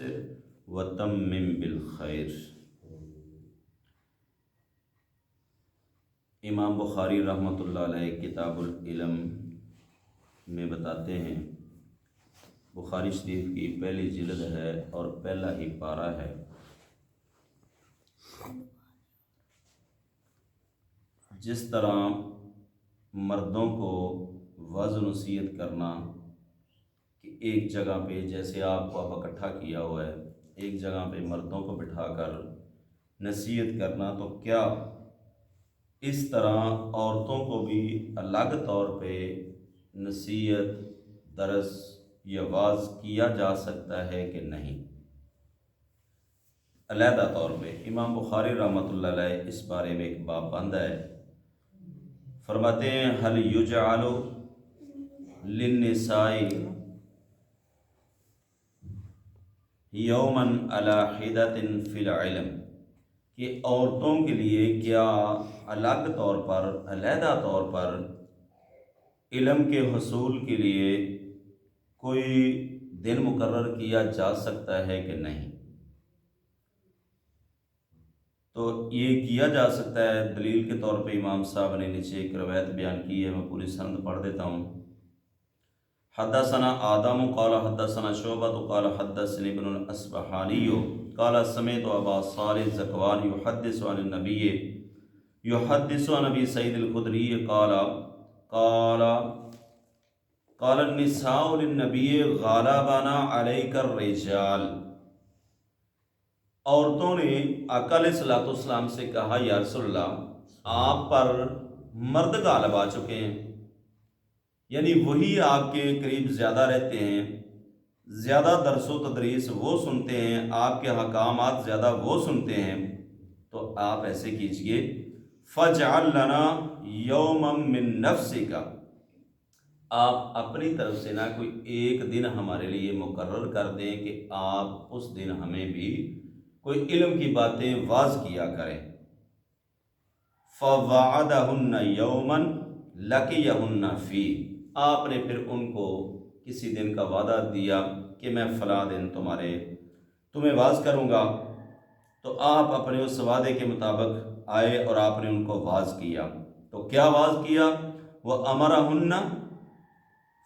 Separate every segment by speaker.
Speaker 1: وقصر وتمم بالخیر۔ امام بخاری رحمۃ اللہ علیہ کتاب العلم میں بتاتے ہیں، بخاری شریف کی پہلی جلد ہے اور پہلا ہی پارہ ہے، جس طرح مردوں کو وعظ و نصیحت کرنا کہ ایک جگہ پہ، جیسے آپ کو اب اکٹھا کیا ہوا ہے، ایک جگہ پہ مردوں کو بٹھا کر نصیحت کرنا، تو کیا اس طرح عورتوں کو بھی الگ طور پہ نصیحت، درس یا وعظ کیا جا سکتا ہے کہ نہیں؟ علیحدہ طور پہ امام بخاری رحمۃ اللہ علیہ اس بارے میں ایک باب باندھا ہے۔ فرماتے ہیں هل یجعل للنساء یوما علی حدۃ فی العلم، کہ عورتوں کے لیے کیا الگ طور پر، علیحدہ طور پر علم کے حصول کے لیے کوئی دن مقرر کیا جا سکتا ہے کہ نہیں؟ تو یہ کیا جا سکتا ہے۔ دلیل کے طور پہ امام صاحب نے نیچے ایک روایت بیان کی ہے، میں پوری سند پڑھ دیتا ہوں۔ حدثنا آدم قال حدثنا شعبۃ قال حدثني ابن الاصبحانی قال سمعت ابا صالح الذکوان يحدث عن النبی يحدث عن ابی سعید الخدری قال النساء للنبی غالبنا علیک الرجال، عورتوں نے آقا علیہ الصلوۃ والسلام سے کہا، یا رسول اللہ، آپ پر مرد غالب آ چکے ہیں، یعنی وہی آپ کے قریب زیادہ رہتے ہیں، زیادہ درس و تدریس وہ سنتے ہیں، آپ کے احکامات زیادہ وہ سنتے ہیں، تو آپ ایسے کیجئے فَاجْعَلْ لَنَا يَوْمًا مِّن نَفْسِكَ، آپ اپنی طرف سے نہ کوئی ایک دن ہمارے لیے مقرر کر دیں کہ آپ اس دن ہمیں بھی کوئی علم کی باتیں واضح کیا کریں۔ فَوَعَدَهُنَّ يَوْمًا لَقِيَهُنَّ فِيهِ، آپ نے پھر ان کو کسی دن کا وعدہ دیا کہ میں فلاں دن تمہیں واضح کروں گا، تو آپ اپنے اس وعدے کے مطابق آئے اور آپ نے ان کو واضح کیا۔ تو کیا واضح کیا؟ وَأَمَرَهُنَّ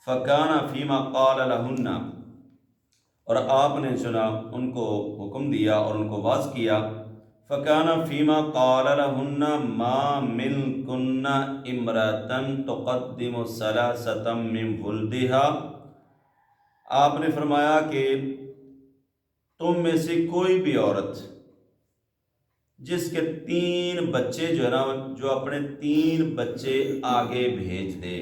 Speaker 1: فَكَانَ فِيمَا قَالَ لَهُنَّ، اور آپ نے چنا ان کو حکم دیا اور ان کو واضح کیا۔ فَكَانَ فِيمَا قَالَ لَهُنَّ مَا مِنْكُنَّ امْرَأَةً تُقَدِّمُ ثَلَاثَةً مِنْ وُلْدِهَا، آپ نے فرمایا کہ تم میں سے کوئی بھی عورت جس کے 3 بچے جو ہے نا، جو اپنے 3 بچے آگے بھیج دے،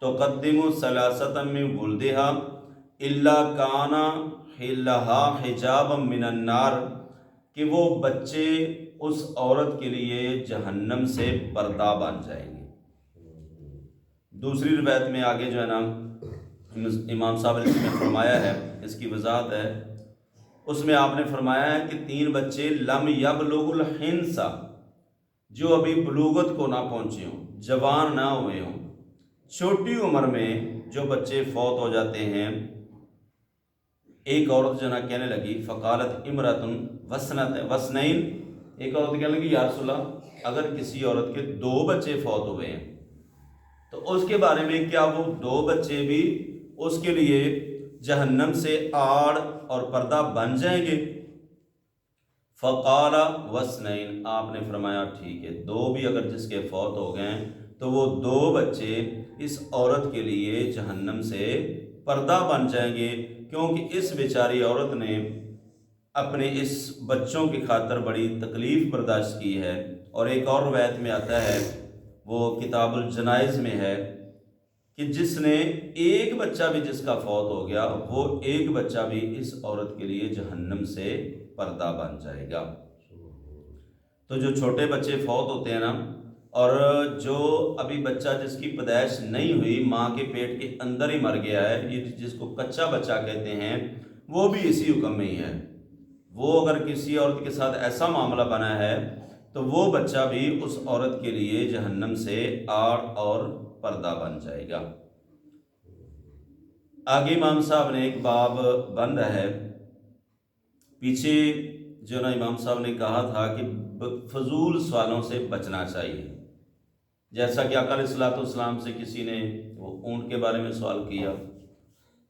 Speaker 1: تُقَدِّمُ ثَلَاثَةً مِنْ وُلْدِهَا إِلَّا كَانَ لَهَا حِجَابًا مِنَ النَّارِ، کہ وہ بچے اس عورت کے لیے جہنم سے پردہ بن جائیں گے۔ دوسری روایت میں آگے جو ہے نا امام صاحب نے اس میں فرمایا ہے، اس کی وضاحت ہے، اس میں آپ نے فرمایا ہے کہ 3 بچے لم یبلغ الحنس، جو ابھی بلوغت کو نہ پہنچے ہوں، جوان نہ ہوئے ہوں، چھوٹی عمر میں جو بچے فوت ہو جاتے ہیں۔ ایک عورت جو نا کہنے لگی، فقالت امرأۃ وسنین، ایک عورت کہنے لگی، یا رسول اللہ، اگر کسی عورت کے 2 بچے فوت ہوئے ہیں تو اس کے بارے میں کیا وہ 2 بچے بھی اس کے لیے جہنم سے آڑ اور پردہ بن جائیں گے؟ فقال وسنین، آپ نے فرمایا ٹھیک ہے، 2 بھی اگر جس کے فوت ہو گئے تو وہ 2 بچے اس عورت کے لیے جہنم سے پردہ بن جائیں گے، کیونکہ اس بیچاری عورت نے اپنے اس بچوں کی خاطر بڑی تکلیف برداشت کی ہے۔ اور ایک اور روایت میں آتا ہے، وہ کتاب الجنائز میں ہے، کہ جس نے ایک بچہ بھی جس کا فوت ہو گیا، وہ ایک بچہ بھی اس عورت کے لیے جہنم سے پردہ بن جائے گا۔ تو جو چھوٹے بچے فوت ہوتے ہیں نا، اور جو ابھی بچہ جس کی پیدائش نہیں ہوئی، ماں کے پیٹ کے اندر ہی مر گیا ہے، یہ جس کو کچا بچہ کہتے ہیں، وہ بھی اسی حکم میں ہی ہے۔ وہ اگر کسی عورت کے ساتھ ایسا معاملہ بنا ہے تو وہ بچہ بھی اس عورت کے لیے جہنم سے آڑ اور پردہ بن جائے گا۔ آگے امام صاحب نے ایک باب بند ہے، پیچھے جو نا امام صاحب نے کہا تھا کہ فضول سوالوں سے بچنا چاہیے، جیسا کہ آقا علیہ الصلوۃ والسلام سے کسی نے وہ اونٹ کے بارے میں سوال کیا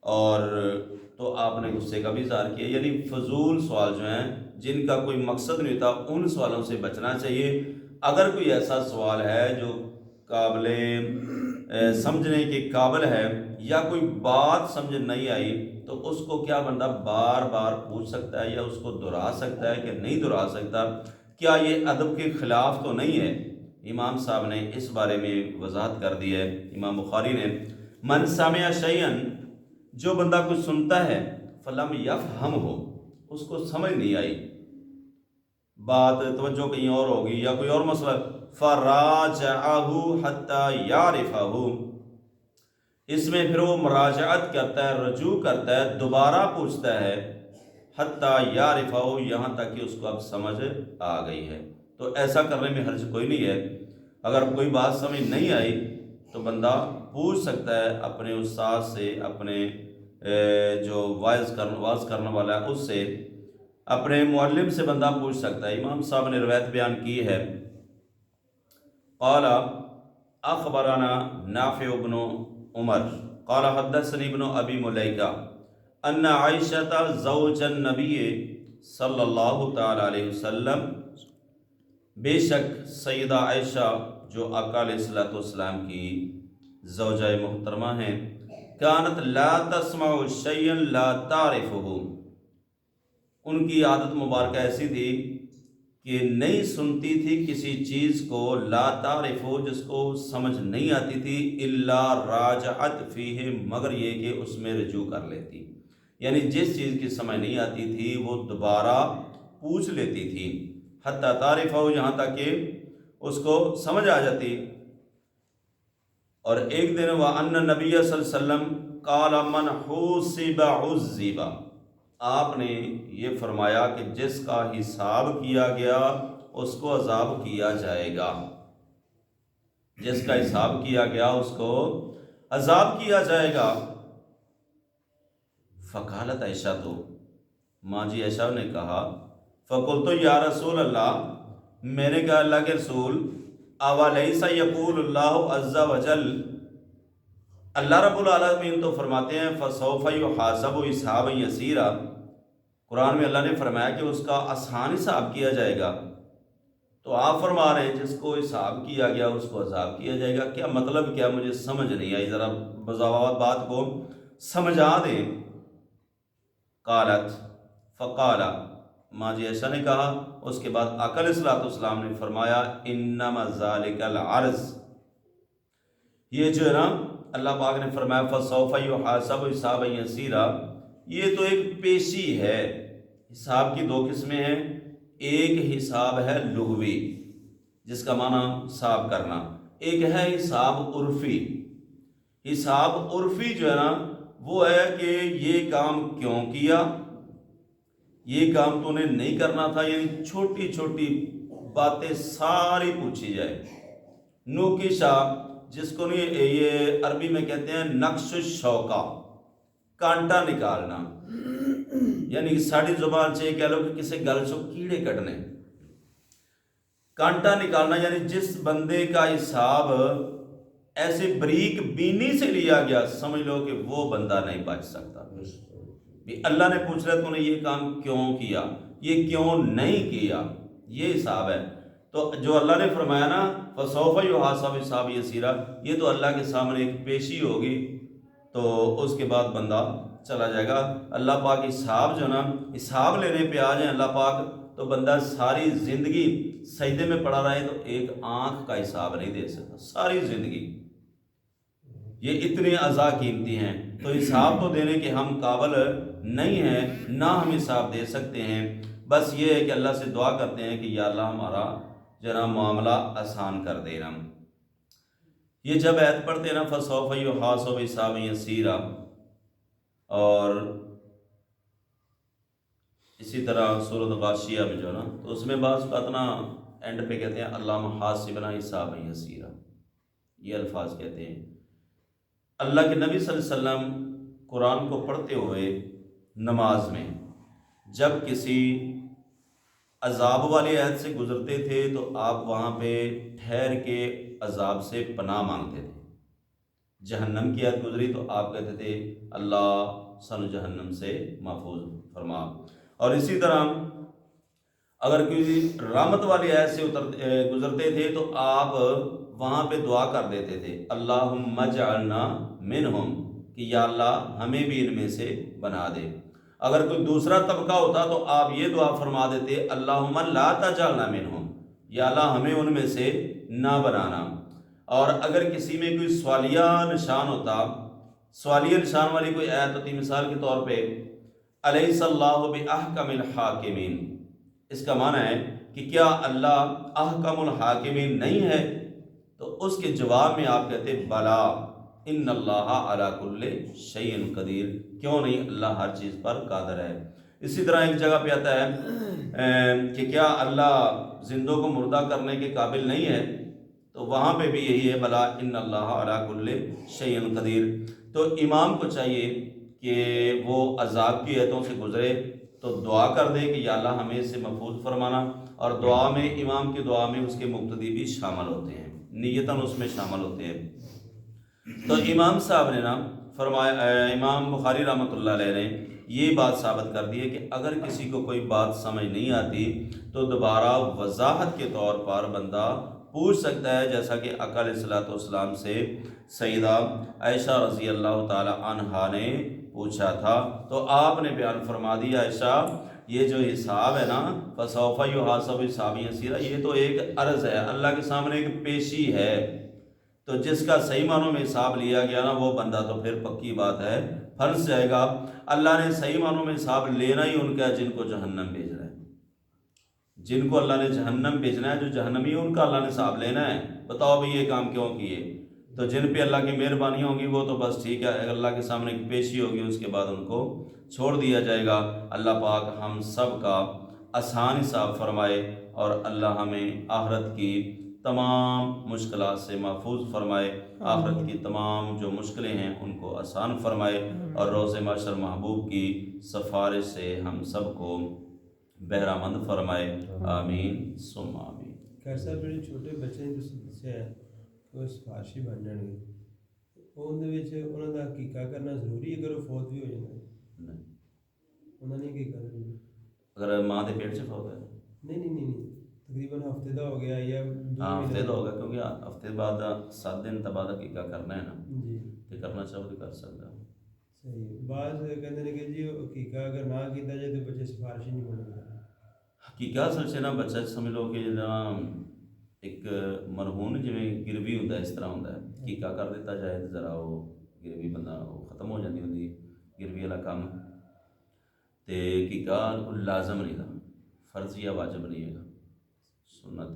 Speaker 1: اور تو آپ نے غصے کا بھی اظہار کیا، یعنی فضول سوال جو ہیں جن کا کوئی مقصد نہیں ہوتا ان سوالوں سے بچنا چاہیے۔ اگر کوئی ایسا سوال ہے جو قابل سمجھنے کے قابل ہے یا کوئی بات سمجھ نہیں آئی تو اس کو کیا بندہ بار بار پوچھ سکتا ہے یا اس کو دہرا سکتا ہے کہ نہیں دہرا سکتا؟ کیا یہ ادب کے خلاف تو نہیں ہے؟ امام صاحب نے اس بارے میں وضاحت کر دی ہے، امام بخاری نے، من سمع شیئا، جو بندہ کچھ سنتا ہے، فلم یفہم ہو، اس کو سمجھ نہیں آئی، بات توجہ کہیں اور ہوگی یا کوئی اور مسئلہ، فراجعہ حتی یعرفہ، اس میں پھر وہ مراجعت کرتا ہے، رجوع کرتا ہے، دوبارہ پوچھتا ہے، حتی یعرفہ، یہاں تک کہ اس کو اب سمجھ آ گئی ہے۔ تو ایسا کرنے میں حرج کوئی نہیں ہے۔ اگر کوئی بات سمجھ نہیں آئی تو بندہ پوچھ سکتا ہے اپنے استاد سے، اپنے جو واعظ کرنے والا ہے اس سے، اپنے معلم سے بندہ پوچھ سکتا ہے۔ امام صاحب نے روایت بیان کی ہے، قال اخبرنا نافع بن عمر قال حدثني ابن ابی ملیکہ ان عائشہ زوج النبی صلی اللہ تعالی علیہ وسلم، بے شک سیدہ عائشہ جو آقا علیہ الصلوۃ والسلام کی زوجہ محترمہ ہیں، کانت لا تسمع شیئا لا تعرفہ، ان کی عادت مبارکہ ایسی تھی کہ نہیں سنتی تھی کسی چیز کو، لا تعرفہ، جس کو سمجھ نہیں آتی تھی، الا راجعت فیہ، مگر یہ کہ اس میں رجوع کر لیتی، یعنی جس چیز کی سمجھ نہیں آتی تھی وہ دوبارہ پوچھ لیتی تھی، حتی تعرفہ، یہاں تک کہ اس کو سمجھ آ جاتی۔ اور ایک دن وَأَنَّ النَّبِيَّ صلی اللہ علیہ وسلم قَالَ مَنْ حُوسِبَ عُذِّبَ، آپ نے یہ فرمایا کہ جس کا حساب کیا گیا اس کو عذاب کیا جائے گا، جس کا حساب کیا گیا اس کو عذاب کیا جائے گا۔ فقالت عائشہ، تو ماں جی عائشہ نے کہا، فقلت یا رسول اللہ، میں نے کہا اللہ کے رسول، اولیس یقول اللہ عز وجل، اللہ رب العالمین تو فرماتے ہیں فسوف یحاسب حسابا یسیرا، قرآن میں اللہ نے فرمایا کہ اس کا آسان حساب کیا جائے گا، تو آپ فرما رہے ہیں جس کو حساب کیا گیا اس کو عذاب کیا جائے گا، کیا مطلب کیا؟ مجھے سمجھ نہیں آئی، ذرا بضابط بات کو سمجھا دیں۔ قالت، فقال، ماں جی عائشہ نے کہا، اس کے بعد آقا علیہ الصلوۃ والسلام نے فرمایا، انما ذالک العرض، یہ جو ہے نا اللہ پاک نے فرمایا فسوف یحاسب حسابا یسیرا، یہ تو ایک پیشی ہے۔ حساب کی دو قسمیں ہیں، ایک حساب ہے لغوی جس کا معنی حساب کرنا، ایک ہے حساب عرفی۔ حساب عرفی جو ہے نا وہ ہے کہ یہ کام کیوں کیا، یہ کام تو نے نہیں کرنا تھا، یعنی چھوٹی چھوٹی باتیں ساری پوچھی جائے، نوکشہ، جس کو نہیں یہ عربی میں کہتے ہیں نقش الشوکہ، کانٹا نکالنا، یعنی ساڑی زبان سے کہہ لو کہ کسی گل سے کیڑے کٹنے، کانٹا نکالنا، یعنی جس بندے کا حساب ایسے بریک بینی سے لیا گیا، سمجھ لو کہ وہ بندہ نہیں بچ سکتا۔ بھی اللہ نے پوچھ رہا تو نے یہ کام کیوں کیا، یہ کیوں نہیں کیا، یہ حساب ہے۔ تو جو اللہ نے فرمایا نا فسوف یحاسب حسابا یسیرا، یہ تو اللہ کے سامنے ایک پیشی ہوگی، تو اس کے بعد بندہ چلا جائے گا۔ اللہ پاک حساب جو نا، حساب لینے پہ آ جائیں اللہ پاک، تو بندہ ساری زندگی سجدے میں پڑا رہے تو ایک آنکھ کا حساب نہیں دے سکتا، ساری زندگی، یہ اتنے اعضاء قیمتی ہیں، تو حساب تو دینے کے ہم قابل نہیں ہیں، نہ ہم حساب دے سکتے ہیں۔ بس یہ ہے کہ اللہ سے دعا کرتے ہیں کہ یا اللہ ہمارا جناب معاملہ آسان کر دینا۔ یہ جب آیت پڑھتے ہیں نا فسوف یحاسب حسابا یسیرا، اور اسی طرح سورۃ غاشیہ میں جو نا، تو اس میں بعض بات نا اینڈ پہ کہتے ہیں اللہم حاسبنا حسابا یسیرا، یہ الفاظ کہتے ہیں۔ اللہ کے نبی صلی اللہ علیہ وسلم قرآن کو پڑھتے ہوئے نماز میں جب کسی عذاب والی عہد سے گزرتے تھے تو آپ وہاں پہ ٹھہر کے عذاب سے پناہ مانگتے تھے۔ جہنم کی عہد گزری تو آپ کہتے تھے اللہ سن جہنم سے محفوظ فرما۔ اور اسی طرح اگر کوئی رحمت والی عہد سے گزرتے تھے تو آپ وہاں پہ دعا کر دیتے تھے اللہم اجعلنا منہم، کہ یا اللہ ہمیں بھی ان میں سے بنا دے۔ اگر کوئی دوسرا طبقہ ہوتا تو آپ یہ دعا فرما دیتے اللہم لا تجعلنا منہم، یا اللہ ہمیں ان میں سے نہ بنانا۔ اور اگر کسی میں کوئی سوالیہ نشان ہوتا، سوالیہ نشان والی کوئی آیت ہوتی، مثال کے طور پہ الیس اللہ باحکم الحاکمین، اس کا معنی ہے کہ کیا اللہ احکم الحاکمین نہیں ہے، تو اس کے جواب میں آپ کہتے بلا ان اللہ علی کل شیء قدیر، کیوں نہیں، اللہ ہر چیز پر قادر ہے۔ اسی طرح ایک جگہ پہ آتا ہے کہ کیا اللہ زندوں کو مردہ کرنے کے قابل نہیں ہے، تو وہاں پہ بھی یہی ہے بلا ان اللہ علی کل شیء قدیر۔ تو امام کو چاہیے کہ وہ عذاب کی آیتوں سے گزرے تو دعا کر دے کہ یا اللہ ہمیں اس سے محفوظ فرمانا، اور دعا میں امام کی دعا میں اس کے مقتدی بھی شامل ہوتے ہیں، نیتاً اس میں شامل ہوتے ہیں۔ تو امام صاحب نے نا فرمایا، امام بخاری رحمۃ اللہ علیہ نے یہ بات ثابت کر دی ہے کہ اگر کسی کو کوئی بات سمجھ نہیں آتی تو دوبارہ وضاحت کے طور پر بندہ پوچھ سکتا ہے، جیسا کہ آقا علیہ الصلوۃ والسلام سے سیدہ عائشہ رضی اللہ تعالی عنہا نے پوچھا تھا، تو آپ نے بیان فرما دیا عائشہ یہ جو حساب ہے نا فسوف یحاسب حسابا یسیرا، یہ تو ایک عرض ہے، اللہ کے سامنے ایک پیشی ہے، تو جس کا صحیح معنوں میں حساب لیا گیا نا وہ بندہ تو پھر پکی بات ہے پھنس جائے گا۔ اللہ نے صحیح معنوں میں حساب لینا ہی ان کا ہے جن کو جہنم بھیجنا ہے، جن کو اللہ نے جہنم بھیجنا ہے، جو جہنمی ان کا اللہ نے حساب لینا ہے۔ بتاؤ بھئی یہ کام کیوں کیے؟ تو جن پہ اللہ کی مہربانی ہوگی وہ تو بس ٹھیک ہے، اللہ کے سامنے ایک پیشی ہوگی، اس کے بعد ان کو چھوڑ دیا جائے گا۔ اللہ پاک ہم سب کا آسان حساب فرمائے، اور اللہ ہمیں آخرت کی تمام مشکلات سے محفوظ فرمائے، آخرت کی تمام جو مشکلیں ہیں ان کو آسان فرمائے، اور روز محشر محبوب کی سفارش سے ہم سب کو بہرہ مند فرمائے، آمین ثم آمین۔
Speaker 2: خیر صاحب جڑے چھوٹے بچے نے تسی دسیا ہے وہ سفارشی بن جان گے، انہوں کا حقیقہ کرنا ضروری ہے اگر وہ فوت بھی ہو جائے؟
Speaker 1: نہیں،
Speaker 2: انہوں نے حقیقہ ضروری
Speaker 1: اگر ماں دے پیٹ سے فوت ہے
Speaker 2: نہیں تقریباً ہفتے دا ہو گیا یا
Speaker 1: ہاں ہفتے تو ہوگا، کیونکہ ہفتے بعد 7 دن تو بعد حقیقہ کرنا ہے نا،
Speaker 2: جی
Speaker 1: تو کرنا چاہو تو کر سکتا۔
Speaker 2: صحیح، بعض کہتے ہیں کہ جی حقیقہ اگر نہ کیتا جائے تو بچے سفارشی نہیں بن گے۔
Speaker 1: حقیقہ اصل سے نا بچہ سمجھ لو کہ ایک مرہون جویں گروی ہوندا ہے اس طرح ہوندا ہے، حقیقہ کر دیتا جائے تو ذرا وہ گروی بندہ وہ ختم ہو جاتی ہوندی گروی والا کام، تے حقیقہ کوئی لازم نہیں تھا، فرض یا واجب نہیں ہے، سنت